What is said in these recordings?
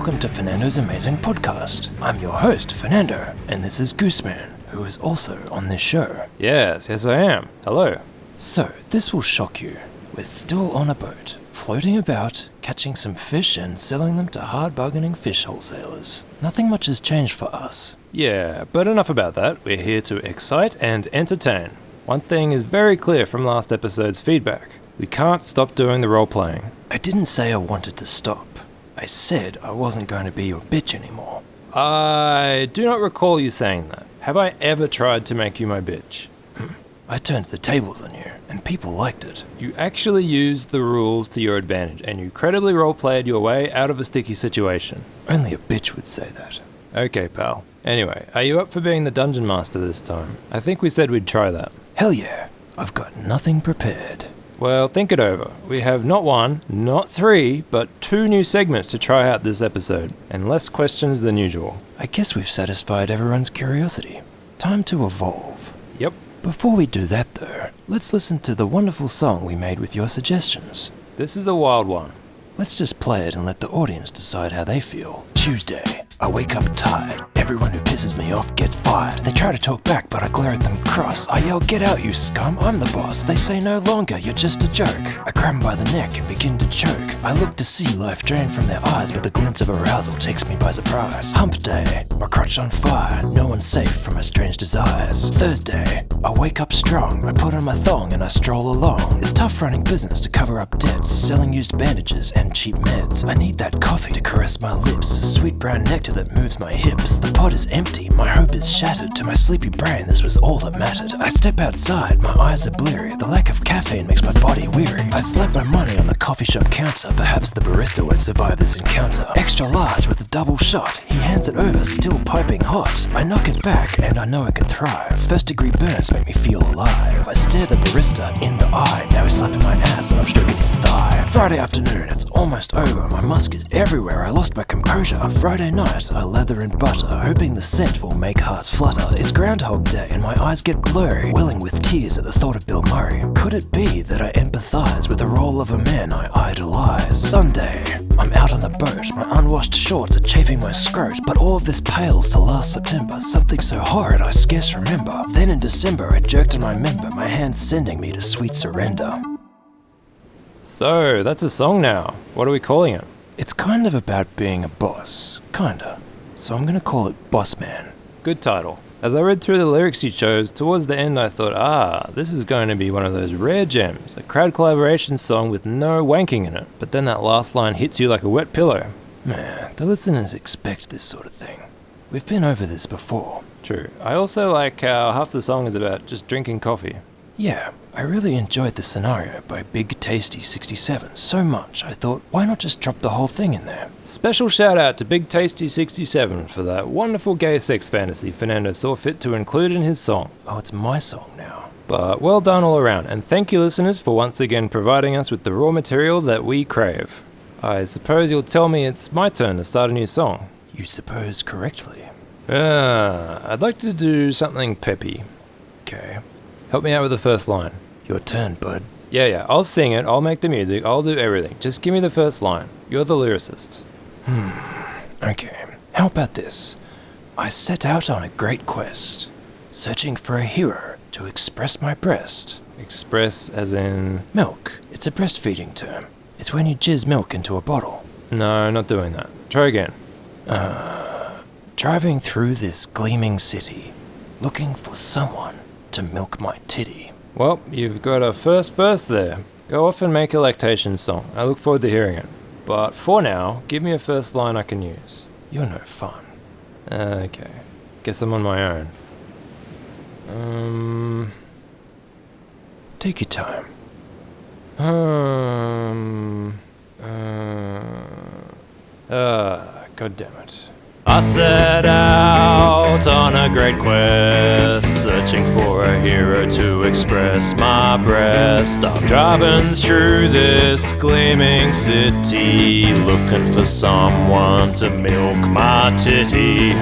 welcome to Fernando's amazing podcast. I'm your host, Fernando, and this is Gooseman, who is also on this show. Yes, I am. Hello. So, this will shock you. We're still on a boat, floating about, catching some fish and selling them to hard-bargaining fish wholesalers. Nothing much has changed for us. Yeah, but enough about that. We're here to excite and entertain. One thing is very clear from last episode's feedback. We can't stop doing the role-playing. I didn't say I wanted to stop. I said I wasn't going to be your bitch anymore. I do not recall you saying that. Have I ever tried to make you my bitch? I turned the tables on you, and people liked it. You actually used the rules to your advantage, and you credibly role-played your way out of a sticky situation. Only a bitch would say that. Okay, pal. Anyway, are you up for being the dungeon master this time? I think we said we'd try that. Hell yeah. I've got nothing prepared. Well, think it over. We have not one, not three, but 2 new segments to try out this episode, and less questions than usual. I guess we've satisfied everyone's curiosity. Time to evolve. Yep. Before we do that though, let's listen to the wonderful song we made with your suggestions. This is a wild one. Let's just play it and let the audience decide how they feel. Tuesday. I wake up tired. Everyone who pisses me off gets fired. They try to talk back, but I glare at them cross. I yell, "Get out, you scum, I'm the boss." They say, "No longer, you're just a joke." I grab them by the neck and begin to choke. I look to see life drain from their eyes, but the glint of arousal takes me by surprise. Hump day, my crotch on fire. No one's safe from my strange desires. Thursday, I wake up strong. I put on my thong and I stroll along. It's tough running business to cover up debts, selling used bandages and cheap meds. I need that coffee to caress my lips, a sweet brown nectar that moves my hips. The pot is empty, my hope is shattered. To my sleepy brain, this was all that mattered. I step outside, my eyes are bleary. The lack of caffeine makes my body weary. I slap my money on the coffee shop counter. Perhaps the barista won't survive this encounter. Extra large with a double shot. He hands it over, still piping hot. I knock it back, and I know I can thrive. First-degree burns make me feel alive. I stare the barista in the eye. Now he's slapping my ass, and I'm stroking his thigh. Friday afternoon, it's almost over. My musk is everywhere. I lost my composure. Friday night, I lather in butter, hoping the scent will make hearts flutter. It's Groundhog Day and my eyes get blurry, welling with tears at the thought of Bill Murray. Could it be that I empathize with the role of a man I idolize? Sunday, I'm out on the boat. My unwashed shorts are chafing my scrot, but all of this pales to last September. Something so horrid I scarce remember. Then in December, I jerked on my member, my hand sending me to sweet surrender. So, that's a song now. What are we calling it? It's kind of about being a boss. Kinda. So I'm gonna call it Boss Man. Good title. As I read through the lyrics you chose, towards the end I thought, this is going to be one of those rare gems, a crowd collaboration song with no wanking in it. But then that last line hits you like a wet pillow. Man, the listeners expect this sort of thing. We've been over this before. True. I also like how half the song is about just drinking coffee. Yeah, I really enjoyed the scenario by Big Tasty 67 so much I thought, why not just drop the whole thing in there? Special shout out to Big Tasty 67 for that wonderful gay sex fantasy Fernando saw fit to include in his song. Oh, it's my song now. But well done all around, and thank you listeners for once again providing us with the raw material that we crave. I suppose you'll tell me it's my turn to start a new song. You suppose correctly. I'd like to do something peppy. Okay. Help me out with the first line. Your turn, bud. Yeah, I'll sing it, I'll make the music, I'll do everything. Just give me the first line. You're the lyricist. Okay. How about this? I set out on a great quest, searching for a hero to express my breast. Express as in... Milk. It's a breastfeeding term. It's when you jizz milk into a bottle. No, not doing that. Try again. Driving through this gleaming city, looking for someone to milk my titty. Well, you've got a first verse there. Go off and make a lactation song. I look forward to hearing it. But for now, give me a first line I can use. You're no fun. Okay. Guess I'm on my own. Take your time. God damn it. I set out on a great quest, searching for a hero to express my breast. I'm driving through this gleaming city, looking for someone to milk my titty.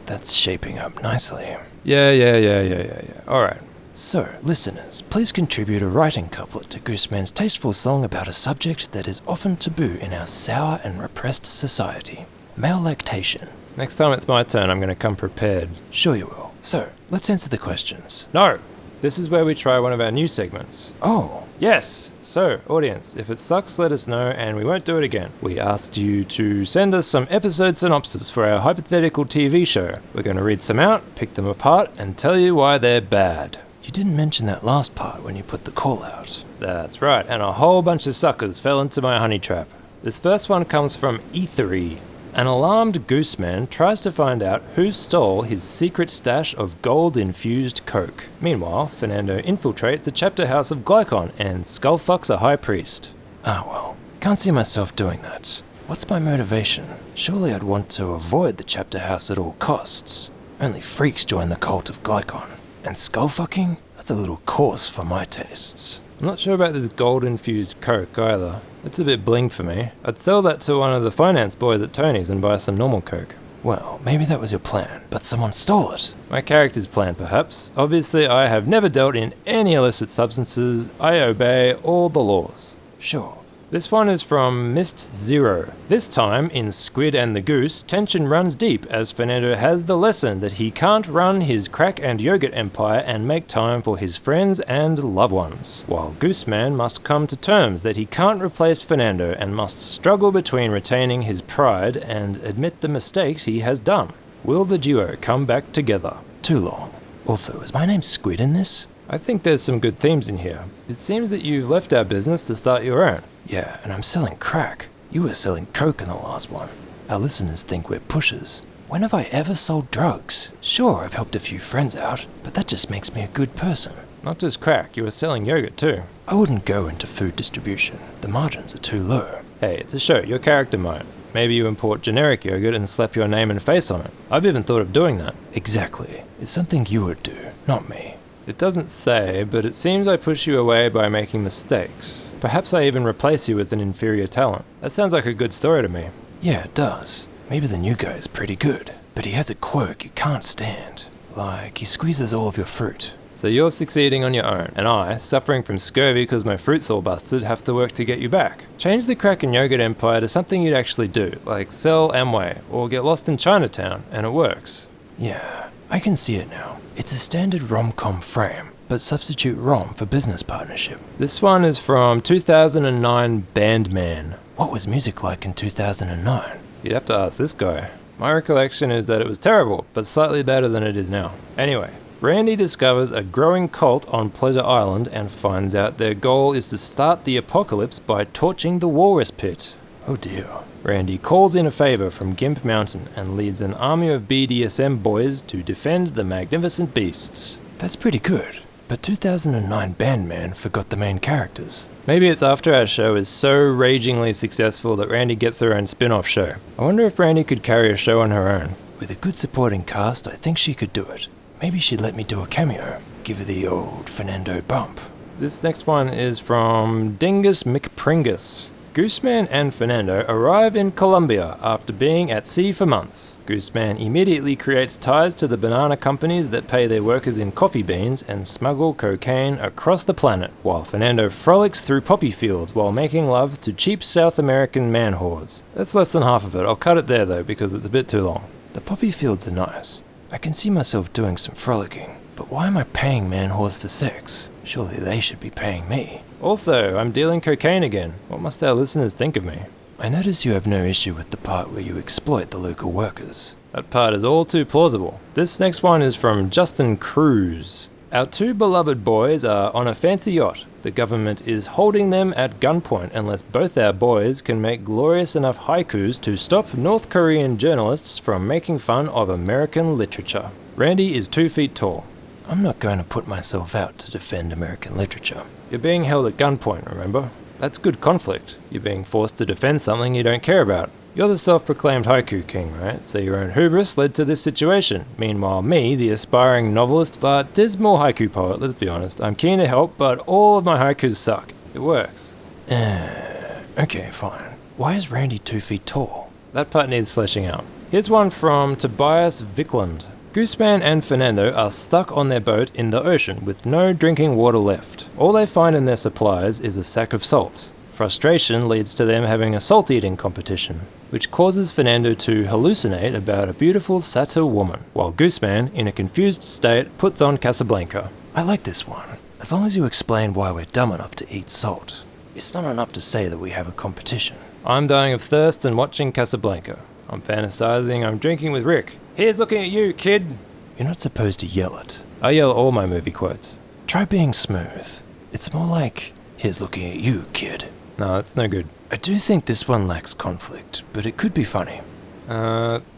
That's shaping up nicely. Yeah. Alright. So, listeners, please contribute a writing couplet to Gooseman's tasteful song about a subject that is often taboo in our sour and repressed society. Male lactation. Next time it's my turn, I'm going to come prepared. Sure you will. So, let's answer the questions. No! This is where we try one of our new segments. Oh, Yes! So, audience, if it sucks, let us know and we won't do it again. We asked you to send us some episode synopses for our hypothetical TV show. We're going to read some out, pick them apart, and tell you why they're bad. you didn't mention that last part when you put the call out. That's right, and a whole bunch of suckers fell into my honey trap. This first one comes from Ethery. An alarmed Gooseman tries to find out who stole his secret stash of gold-infused coke. Meanwhile, Fernando infiltrates the chapter house of Glycon and skullfucks a high priest. Ah well, can't see myself doing that. What's my motivation? Surely I'd want to avoid the chapter house at all costs. Only freaks join the cult of Glycon. And skullfucking? That's a little coarse for my tastes. I'm not sure about this gold-infused coke either. It's a bit bling for me. I'd sell that to one of the finance boys at Tony's and buy some normal coke. Well, maybe that was your plan, but someone stole it. My character's plan, perhaps. Obviously, I have never dealt in any illicit substances. I obey all the laws. Sure. This one is from Myst ZER0. This time, in Squid and the Goose, tension runs deep as Fernando has the lesson that he can't run his crack and yogurt empire and make time for his friends and loved ones, while Gooseman must come to terms that he can't replace Fernando and must struggle between retaining his pride and admit the mistakes he has done. Will the duo come back together? Too long. Also, is my name Squid in this? I think there's some good themes in here. It seems that you've left our business to start your own. Yeah, and I'm selling crack. You were selling coke in the last one. Our listeners think we're pushers. When have I ever sold drugs? Sure, I've helped a few friends out, but that just makes me a good person. Not just crack, you were selling yogurt too. I wouldn't go into food distribution. The margins are too low. Hey, it's a show, your character might. Maybe you import generic yogurt and slap your name and face on it. I've even thought of doing that. Exactly. It's something you would do, not me. It doesn't say, but it seems I push you away by making mistakes. Perhaps I even replace you with an inferior talent. That sounds like a good story to me. Yeah, it does. Maybe the new guy is pretty good, but he has a quirk you can't stand. Like, he squeezes all of your fruit. So you're succeeding on your own, and I, suffering from scurvy because my fruit's all busted, have to work to get you back. Change the crack and yogurt empire to something you'd actually do, like sell Amway, or get lost in Chinatown, and it works. Yeah, I can see it now. It's a standard rom-com frame, but substitute rom for business partnership. This one is from 2009 Bandman. What was music like in 2009? You'd have to ask this guy. My recollection is that it was terrible, but slightly better than it is now. Anyway, Randy discovers a growing cult on Pleasure Island and finds out their goal is to start the apocalypse by torching the walrus pit. Oh dear. Randy calls in a favor from Gimp Mountain and leads an army of BDSM boys to defend the magnificent beasts. That's pretty good, but 2009 Bandman forgot the main characters. Maybe it's after our show is so ragingly successful that Randy gets her own spin-off show. I wonder if Randy could carry a show on her own. With a good supporting cast, I think she could do it. Maybe she'd let me do a cameo. Give her the old Fernando bump. This next one is from Dingus McPringus. Gooseman and Fernando arrive in Colombia after being at sea for months. Gooseman immediately creates ties to the banana companies that pay their workers in coffee beans and smuggle cocaine across the planet, while Fernando frolics through poppy fields while making love to cheap South American man whores. That's less than half of it. I'll cut it there though because it's a bit too long. The poppy fields are nice. I can see myself doing some frolicking, but why am I paying man whores for sex? Surely they should be paying me. Also, I'm dealing cocaine again. What must our listeners think of me? I notice you have no issue with the part where you exploit the local workers. That part is all too plausible. This next one is from Justin Cruz. Our two beloved boys are on a fancy yacht. The government is holding them at gunpoint unless both our boys can make glorious enough haikus to stop North Korean journalists from making fun of American literature. Randy is 2 feet tall. I'm not going to put myself out to defend American literature. You're being held at gunpoint, remember? That's good conflict. You're being forced to defend something you don't care about. You're the self-proclaimed haiku king, right? So your own hubris led to this situation. Meanwhile, me, the aspiring novelist but dismal haiku poet, let's be honest, I'm keen to help, but all of my haikus suck. It works. Okay, fine. Why is Randy 2 feet tall? That part needs fleshing out. Here's one from Tobias Vickland. Gooseman and Fernando are stuck on their boat in the ocean with no drinking water left. All they find in their supplies is a sack of salt. Frustration leads to them having a salt eating competition, which causes Fernando to hallucinate about a beautiful satyr woman, while Gooseman, in a confused state, puts on Casablanca. I like this one. As long as you explain why we're dumb enough to eat salt. It's not enough to say that we have a competition. I'm dying of thirst and watching Casablanca. I'm fantasizing I'm drinking with Rick. Here's looking at you, kid! You're not supposed to yell it. I yell all my movie quotes. Try being smooth. It's more like, here's looking at you, kid. No, that's no good. I do think this one lacks conflict, but it could be funny.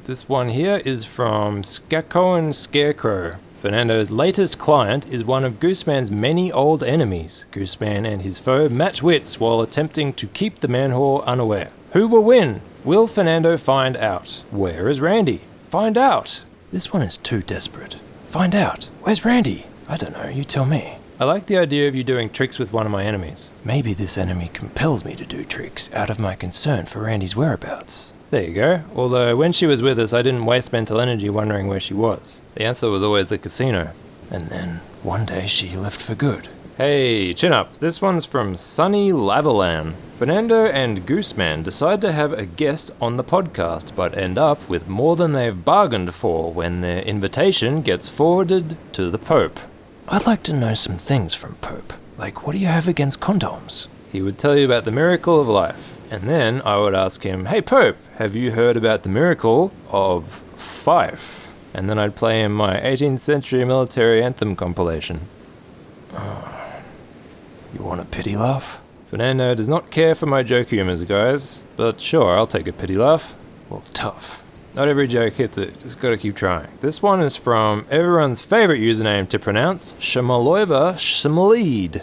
This one here is from Skakoan Scarecrow. Fernando's latest client is one of Gooseman's many old enemies. Gooseman and his foe match wits while attempting to keep the man-whore unaware. Who will win? Will Fernando find out? Where is Randy? Find out! This one is too desperate. Find out. Where's Randy? I don't know, you tell me. I like the idea of you doing tricks with one of my enemies. Maybe this enemy compels me to do tricks out of my concern for Randy's whereabouts. There you go. Although when she was with us, I didn't waste mental energy wondering where she was. The answer was always the casino. And then, one day she left for good. Hey, chin up. This one's from Sunny Lavalan. Fernando and Gooseman decide to have a guest on the podcast, but end up with more than they've bargained for when their invitation gets forwarded to the Pope. I'd like to know some things from Pope. Like, what do you have against condoms? He would tell you about the miracle of life. And then I would ask him, hey Pope, have you heard about the miracle of Fife? And then I'd play him my 18th century military anthem compilation. You want a pity laugh? Fernando does not care for my joke humors, guys. But sure, I'll take a pity laugh. Well, tough. Not every joke hits it, just gotta keep trying. This one is from everyone's favorite username to pronounce, Shmaloiva Shmaleed.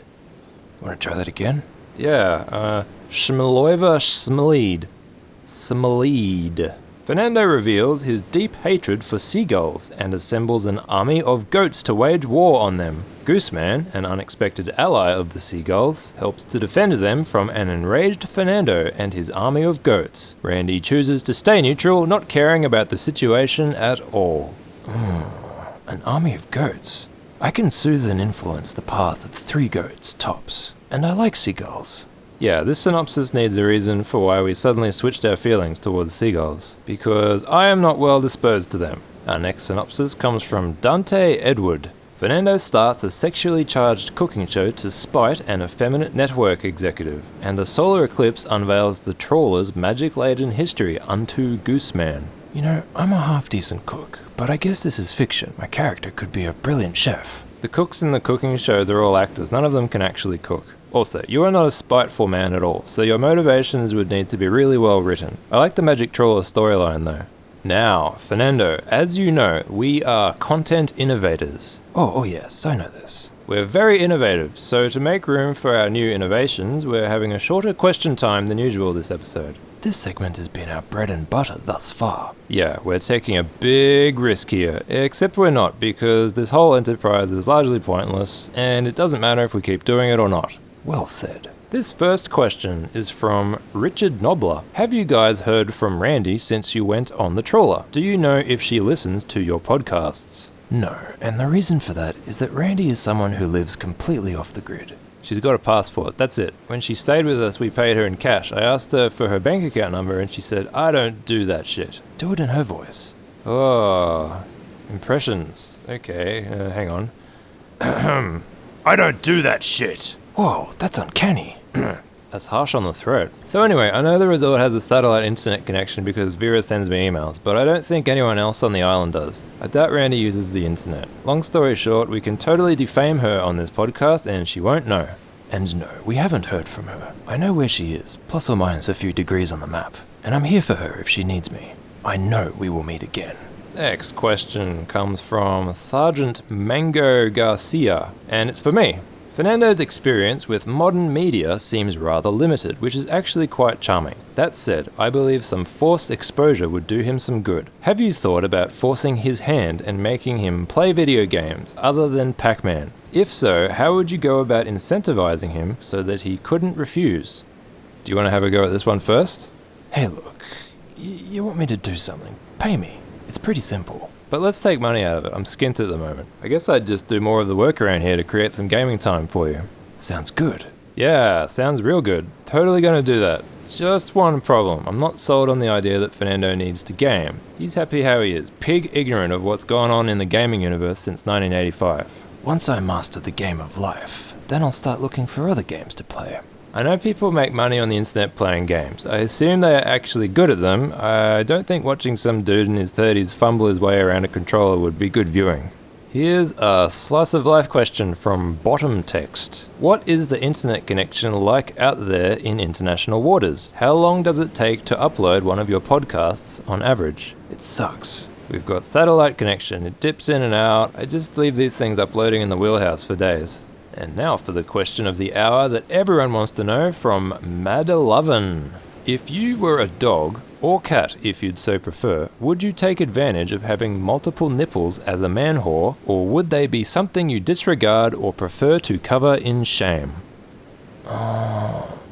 Want to try that again? Yeah, Shmaloiva Shmaleed. Shmaleed. Fernando reveals his deep hatred for seagulls and assembles an army of goats to wage war on them. Gooseman, an unexpected ally of the seagulls, helps to defend them from an enraged Fernando and his army of goats. Randy chooses to stay neutral, not caring about the situation at all. An army of goats. I can soothe and influence the path of 3 goats, tops. And I like seagulls. Yeah, this synopsis needs a reason for why we suddenly switched our feelings towards seagulls. Because I am not well disposed to them. Our next synopsis comes from Dante Edward. Fernando starts a sexually charged cooking show to spite an effeminate network executive, and a solar eclipse unveils the trawler's magic-laden history unto Gooseman. You know, I'm a half-decent cook, but I guess this is fiction. My character could be a brilliant chef. The cooks in the cooking shows are all actors, none of them can actually cook. Also, you are not a spiteful man at all, so your motivations would need to be really well written. I like the magic trawler storyline though. Now, Fernando, as you know, we are content innovators. Oh yes, I know this. We're very innovative, so to make room for our new innovations, we're having a shorter question time than usual this episode. This segment has been our bread and butter thus far. Yeah, we're taking a big risk here, except we're not, because this whole enterprise is largely pointless, and it doesn't matter if we keep doing it or not. Well said. This first question is from Richard Nobler. Have you guys heard from Randy since you went on the trawler? Do you know if she listens to your podcasts? No, and the reason for that is that Randy is someone who lives completely off the grid. She's got a passport, that's it. When she stayed with us, we paid her in cash. I asked her for her bank account number and she said, I don't do that shit. Do it in her voice. Oh, impressions. Okay, hang on. I don't do that shit. Whoa, that's uncanny. That's harsh on the throat. So anyway, I know the resort has a satellite internet connection because Vera sends me emails, but I don't think anyone else on the island does. I doubt Randy uses the internet. Long story short, we can totally defame her on this podcast and she won't know. And no, we haven't heard from her. I know where she is, plus or minus a few degrees on the map, and I'm here for her if she needs me. I know we will meet again. Next question comes from Sergeant Mango Garcia, and it's for me. Fernando's experience with modern media seems rather limited, which is actually quite charming. That said, I believe some forced exposure would do him some good. Have you thought about forcing his hand and making him play video games other than Pac-Man? If so, how would you go about incentivizing him so that he couldn't refuse? Do you want to have a go at this one first? Hey look, you want me to do something, pay me. It's pretty simple. but let's take money out of it. I'm skint at the moment. I guess I'd just do more of the work around here to create some gaming time for you. Sounds good. Yeah, sounds real good. Totally gonna do that. Just one problem. I'm not sold on the idea that Fernando needs to game. He's happy how he is, pig ignorant of what's gone on in the gaming universe since 1985. Once I master the game of life, then I'll start looking for other games to play. I know people make money on the internet playing games. I assume they are actually good at them. I don't think watching some dude in his 30s fumble his way around a controller would be good viewing. Here's a slice of life question from Bottom Text. What is the internet connection like out there in international waters? How long does it take to upload one of your podcasts on average? It sucks. We've got satellite connection. It dips in and out. I just leave these things uploading in the wheelhouse for days. And now for the question of the hour that everyone wants to know from Mad11. If you were a dog, or cat if you'd so prefer, would you take advantage of having multiple nipples as a man whore, or would they be something you disregard or prefer to cover in shame?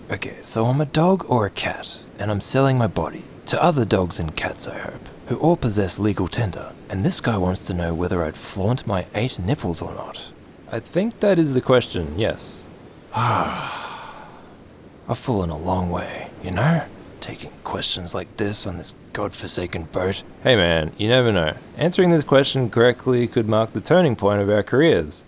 Okay, so I'm a dog or a cat, and I'm selling my body to other dogs and cats, I hope, who all possess legal tender, and this guy wants to know whether I'd flaunt my 8 nipples or not. I think that is the question, yes. I've fallen a long way, you know? Taking questions like this on this godforsaken boat. Hey man, you never know. Answering this question correctly could mark the turning point of our careers.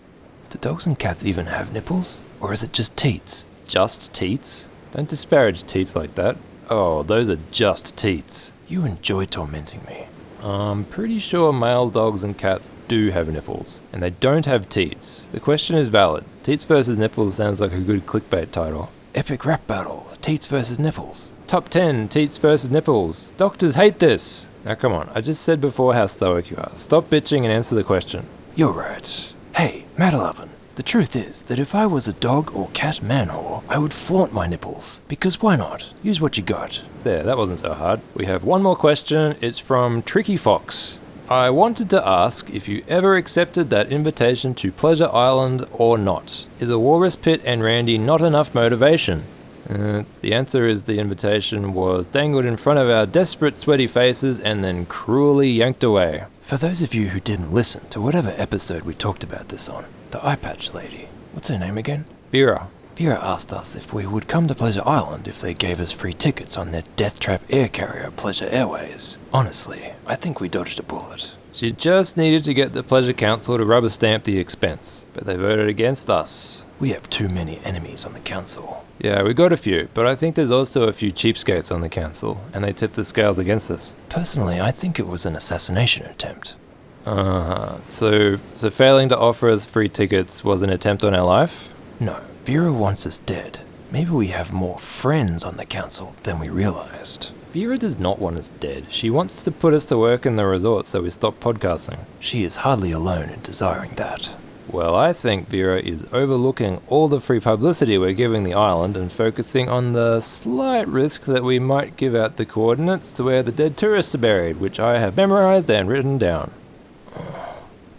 Do dogs and cats even have nipples? Or is it just teats? Just teats? Don't disparage teats like that. Oh, those are just teats. You enjoy tormenting me. I'm pretty sure male dogs and cats do have nipples, and they don't have teats. The question is valid. Teats versus nipples sounds like a good clickbait title. Epic rap battle, teats versus nipples. Top 10 teats versus nipples. Doctors hate this. Now come on, I just said before how stoic you are. Stop bitching and answer the question. You're right. Hey, Mad11. The truth is that if I was a dog or cat man whore, I would flaunt my nipples. Because why not? Use what you got. There, that wasn't so hard. We have one more question. It's from Tricky Fox. I wanted to ask if you ever accepted that invitation to Pleasure Island or not. Is a walrus pit and Randy not enough motivation? The answer is the invitation was dangled in front of our desperate sweaty faces and then cruelly yanked away. For those of you who didn't listen to whatever episode we talked about this on, the eye patch lady, what's her name again? Vera. Vera asked us if we would come to Pleasure Island if they gave us free tickets on their death trap air carrier Pleasure Airways. Honestly, I think we dodged a bullet. She just needed to get the Pleasure Council to rubber stamp the expense, but they voted against us. We have too many enemies on the council. Yeah, we got a few, but I think there's also a few cheapskates on the council, and they tipped the scales against us. Personally, I think it was an assassination attempt. So failing to offer us free tickets was an attempt on our life? No, Vera wants us dead. Maybe we have more friends on the council than we realized. Vera does not want us dead. She wants to put us to work in the resort so we stop podcasting. She is hardly alone in desiring that. Well, I think Vera is overlooking all the free publicity we're giving the island and focusing on the slight risk that we might give out the coordinates to where the dead tourists are buried, which I have memorized and written down.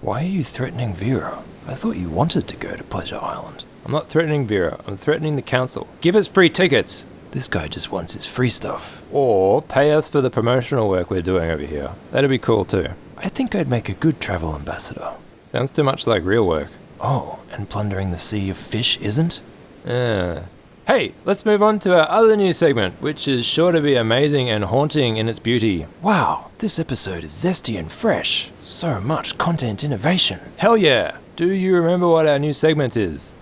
Why are you threatening Vera? I thought you wanted to go to Pleasure Island. I'm not threatening Vera, I'm threatening the council. Give us free tickets! This guy just wants his free stuff. Or pay us for the promotional work we're doing over here. That'd be cool too. I think I'd make a good travel ambassador. Sounds too much like real work. Oh, and plundering the sea of fish isn't? Hey, let's move on to our other new segment, which is sure to be amazing and haunting in its beauty. Wow, this episode is zesty and fresh. So much content innovation. Hell yeah! Do you remember what our new segment is?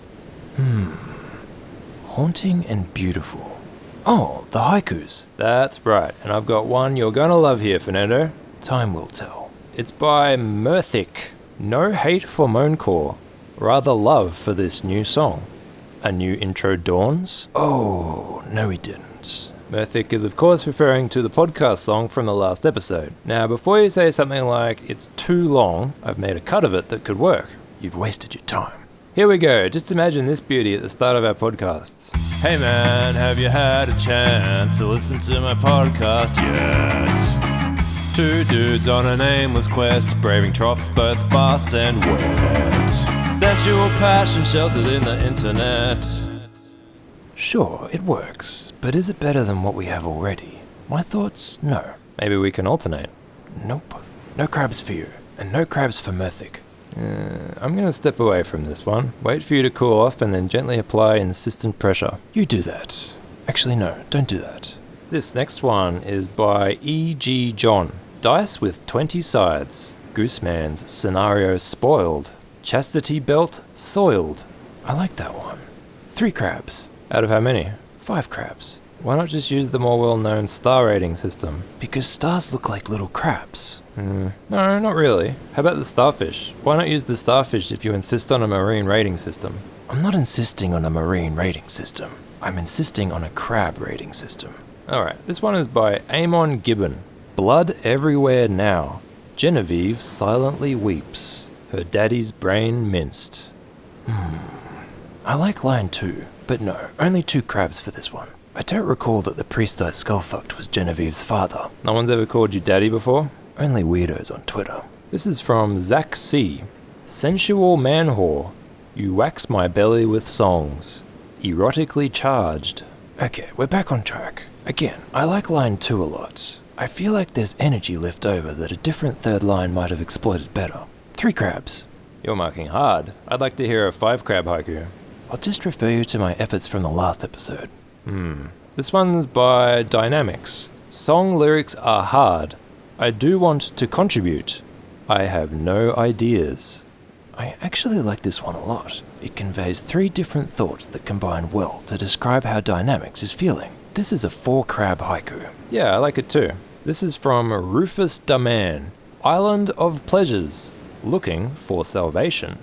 Haunting and beautiful. Oh, the haikus. That's right, and I've got one you're gonna love here, Fernando. Time will tell. It's by Mirthic. No hate for Moancore, rather love for this new song. A new intro dawns? Oh, no he didn't. Mirthic is of course referring to the podcast song from the last episode. Now before you say something like, it's too long, I've made a cut of it that could work. You've wasted your time. Here we go, just imagine this beauty at the start of our podcasts. Hey man, have you had a chance to listen to my podcast yet? Two dudes on an aimless quest, braving troughs both fast and wet. Sensual passion sheltered in the internet. Sure, it works, but is it better than what we have already? My thoughts, no. Maybe we can alternate. Nope. No crabs for you. and no crabs for Murthic. I'm gonna step away from this one. Wait for you to cool off and then gently apply insistent pressure. You do that. Actually, no, don't do that. This next one is by E.G. John. Dice with 20 sides. Gooseman's scenario spoiled. Chastity belt soiled. I like that one. 3 crabs. Out of how many? 5 crabs. Why not just use the more well-known star rating system? Because stars look like little crabs. No, not really. How about the starfish? Why not use the starfish if you insist on a marine rating system? I'm not insisting on a marine rating system. I'm insisting on a crab rating system. Alright, this one is by Amon Gibbon. Blood everywhere now. Genevieve silently weeps. Her daddy's brain minced. I like line 2, but no, only 2 crabs for this one. I don't recall that the priest I skull-fucked was Genevieve's father. No one's ever called you daddy before? Only weirdos on Twitter. This is from Zach C. Sensual man whore. You wax my belly with songs. Erotically charged. Okay, we're back on track. Again, I like line 2 a lot. I feel like there's energy left over that a different third line might have exploited better. 3 crabs. You're marking hard. I'd like to hear a 5 crab haiku. I'll just refer you to my efforts from the last episode. This one's by Dynamics. Song lyrics are hard. I do want to contribute. I have no ideas. I actually like this one a lot. It conveys 3 different thoughts that combine well to describe how Dynamics is feeling. This is a 4 crab haiku. Yeah, I like it too. This is from Rufus Daman. Island of Pleasures. Looking for salvation.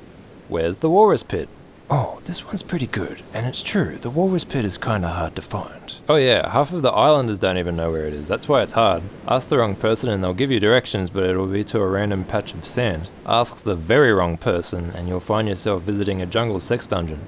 Where's the walrus pit? Oh, this one's pretty good, and it's true, the walrus pit is kinda hard to find. Oh yeah, half of the islanders don't even know where it is. That's why it's hard. Ask the wrong person and they'll give you directions, but it'll be to a random patch of sand. Ask the very wrong person and you'll find yourself visiting a jungle sex dungeon.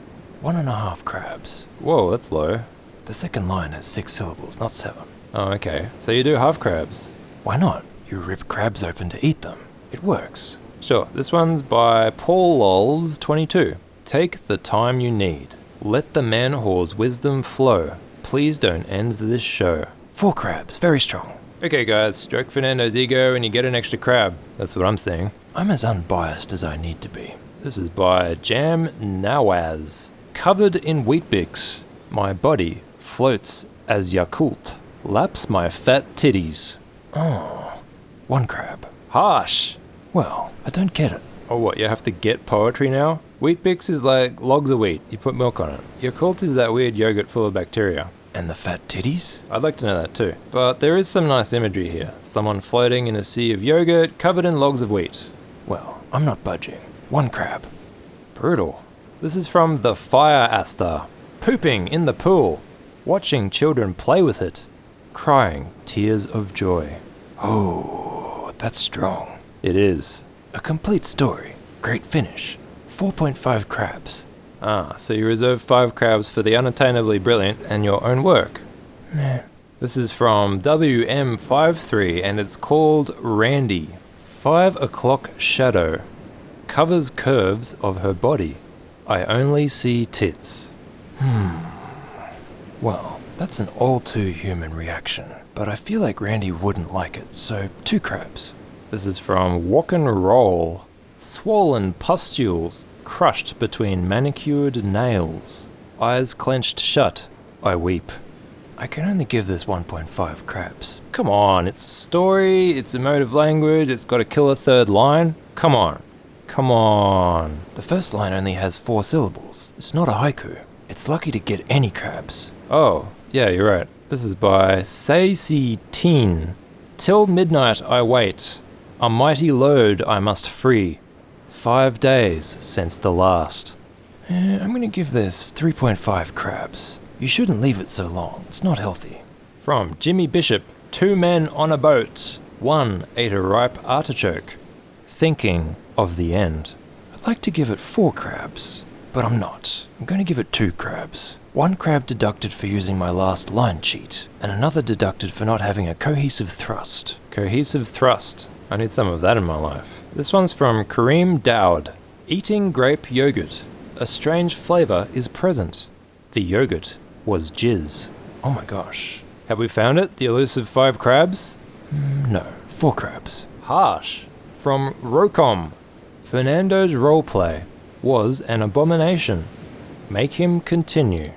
1.5 crabs. Whoa, that's low. The second line has 6 syllables, not 7. Oh, okay. So you do half crabs. Why not? You rip crabs open to eat them. It works. Sure, this one's by Paul Lols 22. Take the time you need. Let the man whore's wisdom flow. Please don't end this show. 4 crabs, very strong. Okay guys, stroke Fernando's ego and you get an extra crab. That's what I'm saying. I'm as unbiased as I need to be. This is by Jam Nawaz. Covered in Weet-Bix. My body floats as Yakult. Laps my fat titties. Oh, 1 crab. Harsh. Well, I don't get it. Oh what, you have to get poetry now? Weet-Bix is like logs of wheat. You put milk on it. Yakult is that weird yogurt full of bacteria. And the fat titties? I'd like to know that too. But there is some nice imagery here. Someone floating in a sea of yogurt covered in logs of wheat. Well, I'm not budging. 1 crab. Brutal. This is from the Fire Aster. Pooping in the pool. Watching children play with it. Crying tears of joy. Oh, that's strong. It is. A complete story. Great finish. 4.5 crabs. Ah, so you reserve 5 crabs for the unattainably brilliant and your own work. Meh. This is from WM53 and it's called Randy. 5 o'clock shadow. Covers curves of her body. I only see tits. Well, that's an all too human reaction, but I feel like Randy wouldn't like it, so 2 crabs. This is from Walk and Roll. Swollen pustules crushed between manicured nails. Eyes clenched shut. I weep. I can only give this 1.5 crabs. Come on, it's a story, it's emotive language, it's got a killer third line. Come on. Come on. The first line only has 4 syllables. It's not a haiku. It's lucky to get any crabs. Oh, yeah, you're right. This is by Sacy Teen. Till midnight I wait. A mighty load I must free. 5 days since the last. I'm gonna give this 3.5 crabs. You shouldn't leave it so long. It's not healthy. From Jimmy Bishop. 2 men on a boat. 1 ate a ripe artichoke. Thinking of the end. I'd like to give it 4 crabs, but I'm not. I'm going to give it 2 crabs. 1 crab deducted for using my last line cheat, and another deducted for not having a cohesive thrust. Cohesive thrust. I need some of that in my life. This one's from Kareem Dowd. Eating grape yogurt. A strange flavour is present. The yogurt was jizz. Oh my gosh. Have we found it? The elusive 5 crabs? No, 4 crabs. Harsh. From Rocom. Fernando's roleplay was an abomination. Make him continue.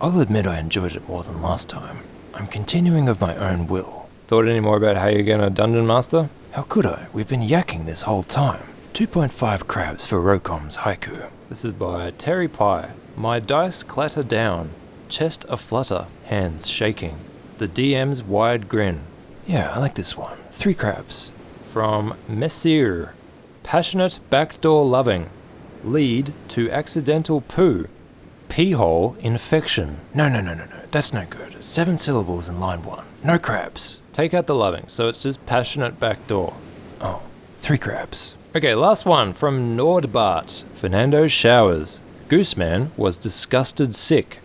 I'll admit I enjoyed it more than last time. I'm continuing of my own will. Thought any more about how you're gonna dungeon master? How could I? We've been yakking this whole time. 2.5 crabs for Rocom's haiku. This is by Terry Pye. My dice clatter down, chest aflutter, hands shaking. The DM's wide grin. Yeah, I like this one. 3 crabs. From Myst ZER0. Passionate backdoor loving. Lead to accidental poo. Pee hole infection. No. That's no good. 7 syllables in line 1. No crabs. Take out the loving, so it's just passionate backdoor. Oh, 3 crabs. Okay, last one from Nordbart. Fernando showers. Gooseman was disgusted sick.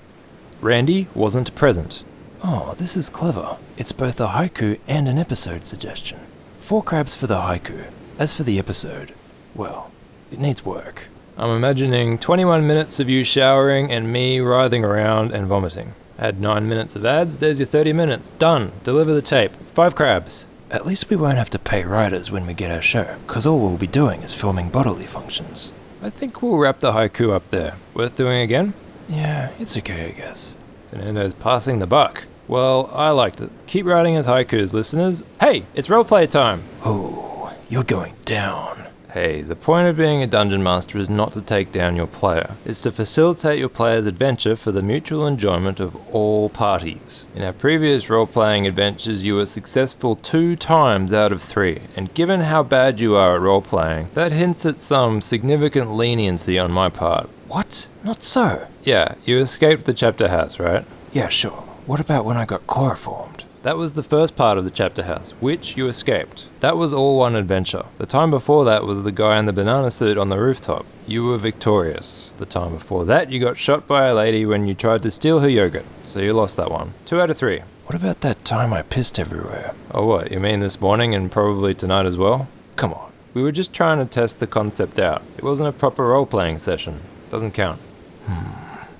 Randy wasn't present. Oh, this is clever. It's both a haiku and an episode suggestion. 4 crabs for the haiku. As for the episode, well, it needs work. I'm imagining 21 minutes of you showering and me writhing around and vomiting. Add 9 minutes of ads, there's your 30 minutes. Done. Deliver the tape. 5 crabs. At least we won't have to pay writers when we get our show, because all we'll be doing is filming bodily functions. I think we'll wrap the haiku up there. Worth doing again? Yeah, it's okay, I guess. Fernando's passing the buck. Well, I liked it. Keep writing his haikus, listeners. Hey, it's roleplay time! Oh, you're going down. Hey, the point of being a dungeon master is not to take down your player. It's to facilitate your player's adventure for the mutual enjoyment of all parties. In our previous role-playing adventures, you were successful 2 times out of 3, and given how bad you are at role-playing, that hints at some significant leniency on my part. What? Not so. Yeah, you escaped the chapter house, right? Yeah, sure. What about when I got chloroformed? That was the first part of the chapter house, which you escaped. That was all one adventure. The time before that was the guy in the banana suit on the rooftop. You were victorious. The time before that, you got shot by a lady when you tried to steal her yogurt. So you lost that one. 2 out of 3. What about that time I pissed everywhere? Oh what, you mean this morning and probably tonight as well? Come on. We were just trying to test the concept out. It wasn't a proper role-playing session. Doesn't count.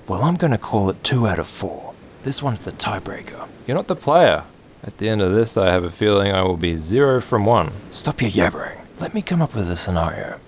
Well, I'm gonna call it 2 out of 4. This one's the tiebreaker. You're not the player. At the end of this, I have a feeling I will be 0 from 1. Stop your yabbering. Let me come up with a scenario.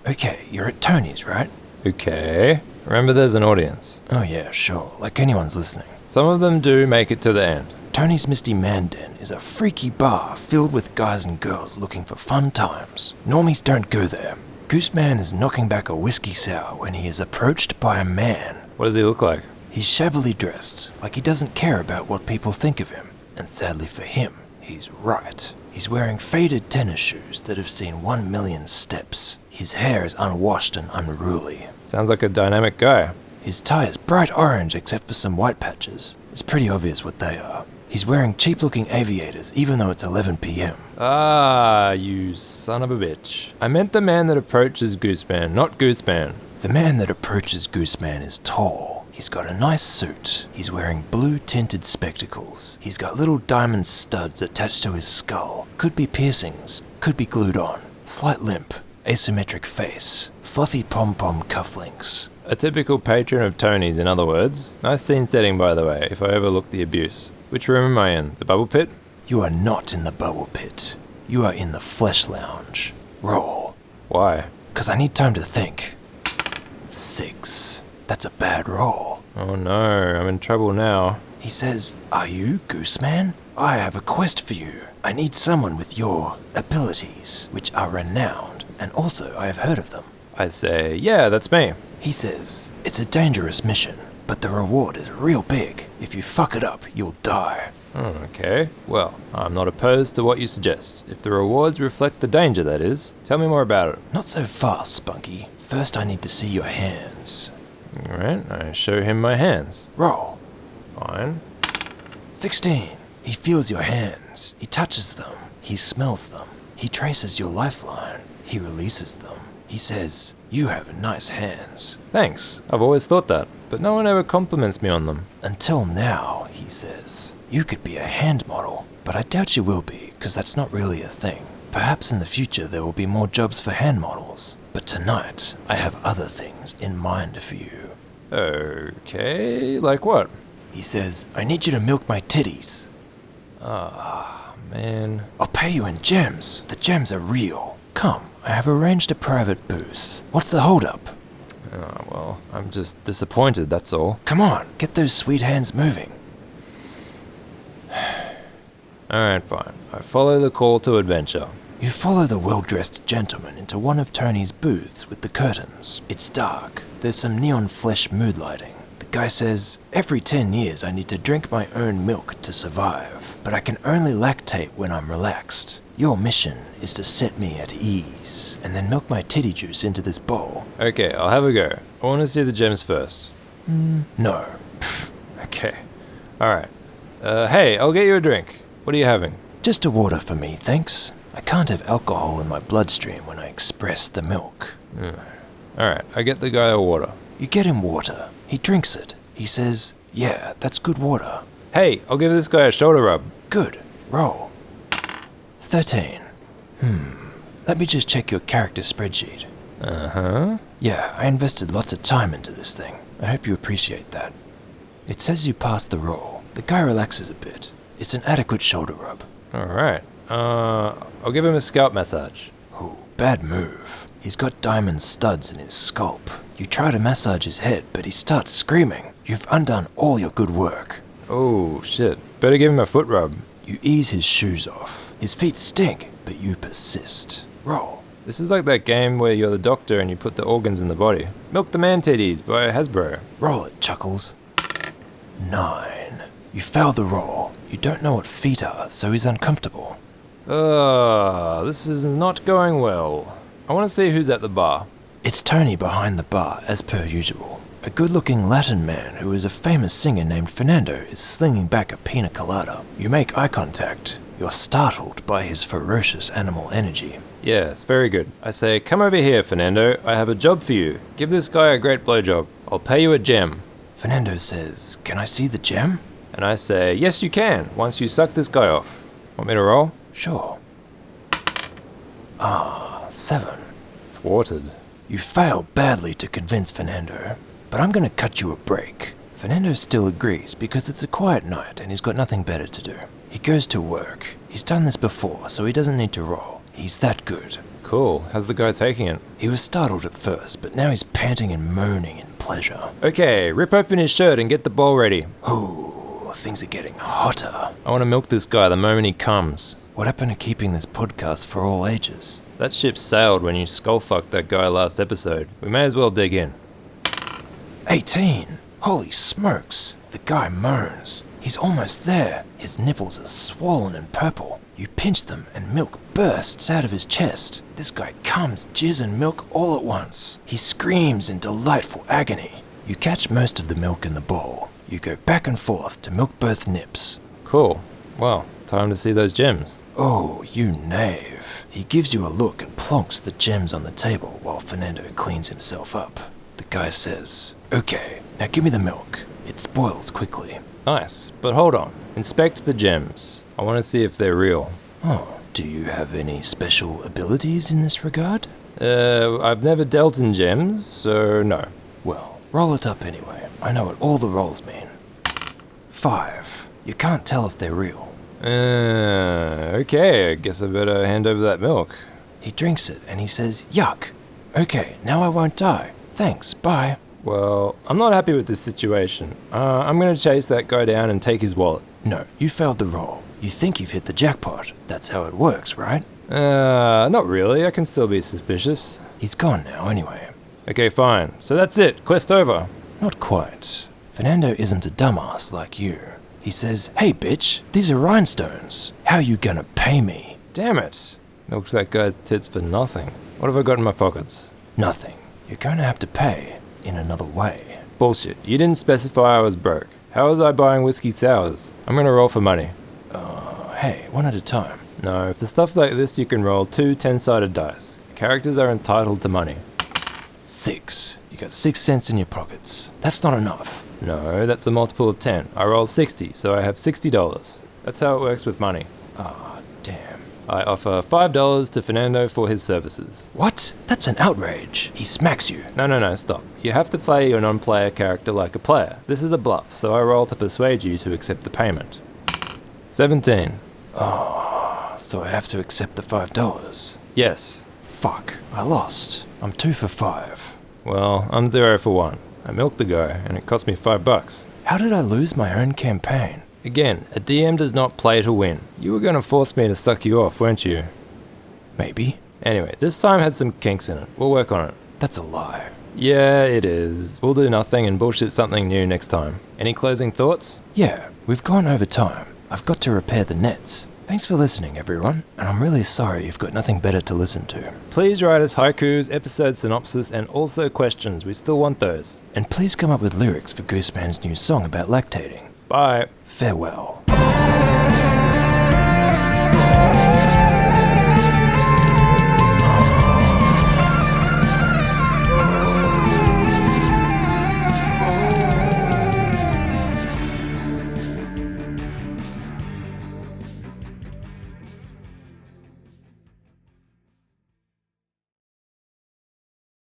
Okay, you're at Tony's, right? Okay. Remember there's an audience. Oh yeah, sure. Like anyone's listening. Some of them do make it to the end. Tony's Misty Man Den is a freaky bar filled with guys and girls looking for fun times. Normies don't go there. Gooseman is knocking back a whiskey sour when he is approached by a man. What does he look like? He's shabbily dressed, like he doesn't care about what people think of him. And sadly for him, he's right. He's wearing faded tennis shoes that have seen 1 million steps. His hair is unwashed and unruly. Sounds like a dynamic guy. His tie is bright orange except for some white patches. It's pretty obvious what they are. He's wearing cheap-looking aviators even though it's 11 p.m. Ah, you son of a bitch. I meant the man that approaches Gooseman, not Gooseman. The man that approaches Gooseman is tall. He's got a nice suit. He's wearing blue-tinted spectacles. He's got little diamond studs attached to his skull. Could be piercings. Could be glued on. Slight limp. Asymmetric face. Fluffy pom-pom cufflinks. A typical patron of Tony's, in other words. Nice scene setting, by the way, if I overlook the abuse. Which room am I in? The bubble pit? You are not in the bubble pit. You are in the flesh lounge. Roll. Why? 'Cause I need time to think. 6. That's a bad roll. Oh no, I'm in trouble now. He says, "Are you Gooseman? I have a quest for you. I need someone with your abilities, which are renowned, and also I have heard of them." I say, yeah, that's me. He says, "It's a dangerous mission, but the reward is real big. If you fuck it up, you'll die." Okay, well, I'm not opposed to what you suggest. If the rewards reflect the danger, that is. Tell me more about it. Not so fast, Spunky. First I need to see your hands. Alright, I show him my hands. Roll. Fine. 16. He feels your hands. He touches them. He smells them. He traces your lifeline. He releases them. He says, "You have nice hands." Thanks, I've always thought that, but no one ever compliments me on them. "Until now," he says. "You could be a hand model, but I doubt you will be, because that's not really a thing. Perhaps in the future there will be more jobs for hand models, but tonight I have other things in mind for you." Okay, like what? He says, "I need you to milk my titties." man. I'll pay you in gems. The gems are real. Come, I have arranged a private booth. What's the holdup? Oh, well, I'm just disappointed, that's all. Come on, get those sweet hands moving. Alright, fine. I follow the call to adventure. You follow the well-dressed gentleman into one of Tony's booths with the curtains. It's dark. There's some neon flesh mood lighting. The guy says, every 10 years I need to drink my own milk to survive, but I can only lactate when I'm relaxed. Your mission is to set me at ease, and then milk my titty juice into this bowl. Okay, I'll have a go. I want to see the gems first. No. Okay. Alright. Hey, I'll get you a drink. What are you having? Just a water for me, thanks. I can't have alcohol in my bloodstream when I express the milk. Alright, I get the guy a water. You get him water. He drinks it. He says, yeah, that's good water. Hey, I'll give this guy a shoulder rub. Good. Roll. 13. Let me just check your character spreadsheet. Uh-huh. Yeah, I invested lots of time into this thing. I hope you appreciate that. It says you passed the roll. The guy relaxes a bit. It's an adequate shoulder rub. Alright. I'll give him a scalp massage. Ooh, bad move. He's got diamond studs in his scalp. You try to massage his head, but he starts screaming. You've undone all your good work. Oh, shit. Better give him a foot rub. You ease his shoes off. His feet stink, but you persist. Roll. This is like that game where you're the doctor and you put the organs in the body. Milk the Man Titties by Hasbro. Roll it, Chuckles. 9. You fail the roll. You don't know what feet are, so he's uncomfortable. This is not going well. I want to see who's at the bar. It's Tony behind the bar, as per usual. A good-looking Latin man who is a famous singer named Fernando is slinging back a pina colada. You make eye contact. You're startled by his ferocious animal energy. Yes, very good. I say, come over here, Fernando. I have a job for you. Give this guy a great blowjob. I'll pay you a gem. Fernando says, can I see the gem? And I say, yes you can, once you suck this guy off. Want me to roll? Sure. 7. Thwarted. You fail badly to convince Fernando, but I'm gonna cut you a break. Fernando still agrees because it's a quiet night and he's got nothing better to do. He goes to work. He's done this before, so he doesn't need to roll. He's that good. Cool. How's the guy taking it? He was startled at first, but now he's panting and moaning in pleasure. Okay, rip open his shirt and get the bowl ready. Ooh, things are getting hotter. I want to milk this guy the moment he comes. What happened to keeping this podcast for all ages? That ship sailed when you skull-fucked that guy last episode. We may as well dig in. 18. Holy smokes. The guy moans. He's almost there. His nipples are swollen and purple. You pinch them and milk bursts out of his chest. This guy comes, jizz and milk all at once. He screams in delightful agony. You catch most of the milk in the bowl. You go back and forth to milk both nips. Cool. Well, time to see those gems. Oh, you knave. He gives you a look and plonks the gems on the table while Fernando cleans himself up. The guy says, okay, now give me the milk. It spoils quickly. Nice, but hold on. Inspect the gems. I want to see if they're real. Oh, do you have any special abilities in this regard? I've never dealt in gems, so no. Well, roll it up anyway. I know what all the rolls mean. 5. You can't tell if they're real. Okay, I guess I better hand over that milk. He drinks it and he says, yuck. Okay, now I won't die. Thanks, bye. Well, I'm not happy with this situation. I'm gonna chase that guy down and take his wallet. No, you failed the roll. You think you've hit the jackpot. That's how it works, right? Not really. I can still be suspicious. He's gone now anyway. Okay, fine. So that's it. Quest over. Not quite. Fernando isn't a dumbass like you. He says, hey bitch, these are rhinestones. How you gonna pay me? Damn it. Milked that guy's tits for nothing. What have I got in my pockets? Nothing. You're gonna have to pay in another way. Bullshit. You didn't specify I was broke. How was I buying whiskey sours? I'm gonna roll for money. Hey, one at a time. No, for stuff like this you can roll 2 10-sided dice. Characters are entitled to money. 6. You got 6 cents in your pockets. That's not enough. No, that's a multiple of 10. I rolled 60, so I have $60. That's how it works with money. Damn. I offer $5 to Fernando for his services. What? That's an outrage. He smacks you. No, stop. You have to play your non-player character like a player. This is a bluff, so I roll to persuade you to accept the payment. 17. So I have to accept the $5. Yes. Fuck, I lost. I'm 2 for 5. Well, I'm 0 for 1. I milked the guy, and it cost me $5. How did I lose my own campaign? Again, a DM does not play to win. You were going to force me to suck you off, weren't you? Maybe. Anyway, this time had some kinks in it. We'll work on it. That's a lie. Yeah, it is. We'll do nothing and bullshit something new next time. Any closing thoughts? Yeah, we've gone over time. I've got to repair the nets. Thanks for listening, everyone, and I'm really sorry you've got nothing better to listen to. Please write us haikus, episode synopsis, and also questions. We still want those. And please come up with lyrics for Gooseman's new song about lactating. Bye. Farewell.